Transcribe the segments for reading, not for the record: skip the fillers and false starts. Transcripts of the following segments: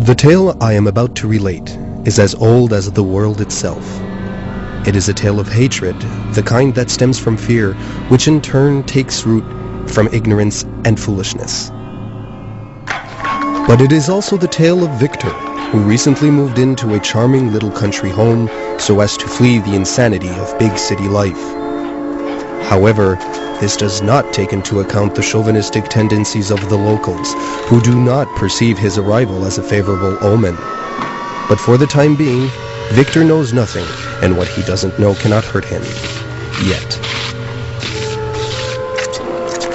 The tale I am about to relate is as old as the world itself. It is a tale of hatred, the kind that stems from fear, which in turn takes root from ignorance and foolishness. But it is also the tale of Victor, who recently moved into a charming little country home so as to flee the insanity of big city life. However, this does not take into account the chauvinistic tendencies of the locals, who do not perceive his arrival as a favorable omen. But for the time being, Victor knows nothing, and what he doesn't know cannot hurt him. Yet.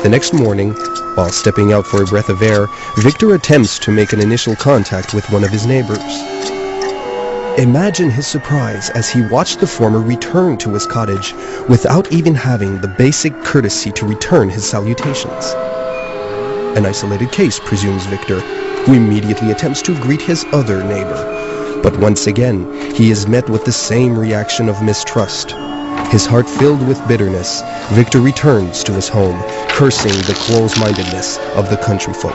The next morning, while stepping out for a breath of air, Victor attempts to make an initial contact with one of his neighbors. Imagine his surprise as he watched the former return to his cottage without even having the basic courtesy to return his salutations. An isolated case, presumes Victor, who immediately attempts to greet his other neighbor. But once again, he is met with the same reaction of mistrust. His heart filled with bitterness, Victor returns to his home, cursing the close-mindedness of the country folk.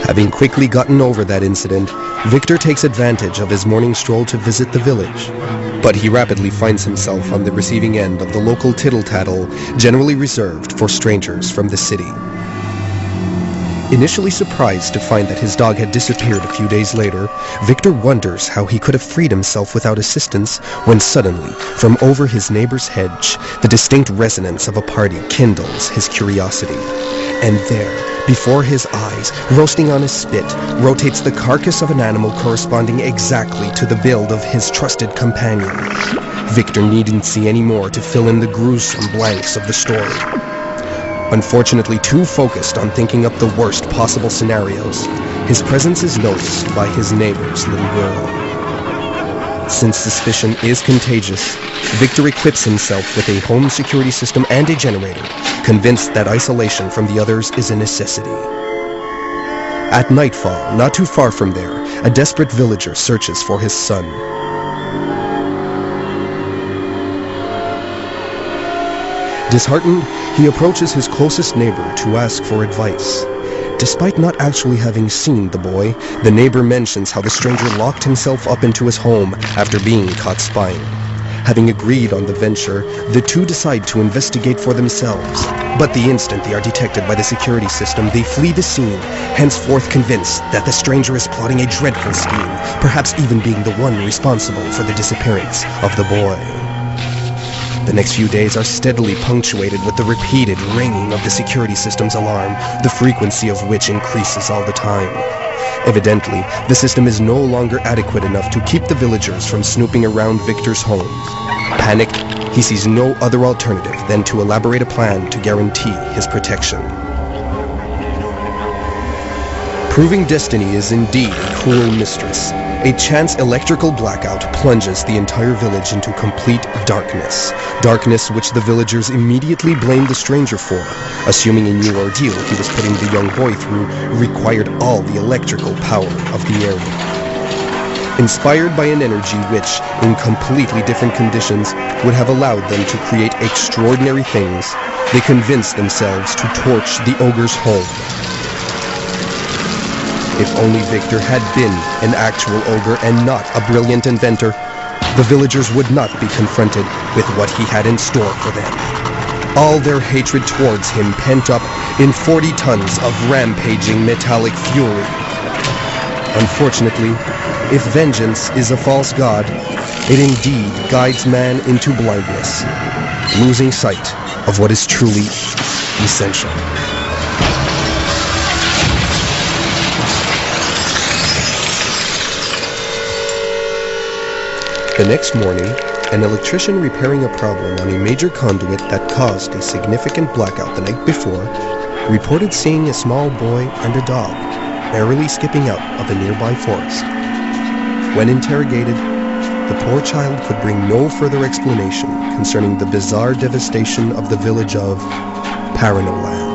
Having quickly gotten over that incident, Victor takes advantage of his morning stroll to visit the village. But he rapidly finds himself on the receiving end of the local tittle-tattle generally reserved for strangers from the city. Initially surprised to find that his dog had disappeared a few days later, Victor wonders how he could have freed himself without assistance when suddenly, from over his neighbor's hedge, the distinct resonance of a party kindles his curiosity. And there, before his eyes, roasting on a spit, rotates the carcass of an animal corresponding exactly to the build of his trusted companion. Victor needn't see any more to fill in the gruesome blanks of the story. Unfortunately too focused on thinking up the worst possible scenarios, his presence is noticed by his neighbor's little girl. Since suspicion is contagious, Victor equips himself with a home security system and a generator, convinced that isolation from the others is a necessity. At nightfall, not too far from there, a desperate villager searches for his son. Disheartened, he approaches his closest neighbor to ask for advice. Despite not actually having seen the boy, the neighbor mentions how the stranger locked himself up into his home after being caught spying. Having agreed on the venture, the two decide to investigate for themselves. But the instant they are detected by the security system, they flee the scene, henceforth convinced that the stranger is plotting a dreadful scheme, perhaps even being the one responsible for the disappearance of the boy. The next few days are steadily punctuated with the repeated ringing of the security system's alarm, the frequency of which increases all the time. Evidently, the system is no longer adequate enough to keep the villagers from snooping around Victor's home. Panicked, he sees no other alternative than to elaborate a plan to guarantee his protection. Proving destiny is indeed a cruel mistress. A chance electrical blackout plunges the entire village into complete darkness. Darkness which the villagers immediately blame the stranger for, assuming a new ordeal he was putting the young boy through required all the electrical power of the area. Inspired by an energy which, in completely different conditions, would have allowed them to create extraordinary things, they convinced themselves to torch the ogre's home. If only Victor had been an actual ogre and not a brilliant inventor, the villagers would not be confronted with what he had in store for them. All their hatred towards him pent up in 40 tons of rampaging metallic fury. Unfortunately, if vengeance is a false god, it indeed guides man into blindness, losing sight of what is truly essential. The next morning, an electrician repairing a problem on a major conduit that caused a significant blackout the night before, reported seeing a small boy and a dog merrily skipping out of a nearby forest. When interrogated, the poor child could bring no further explanation concerning the bizarre devastation of the village of Paranoland.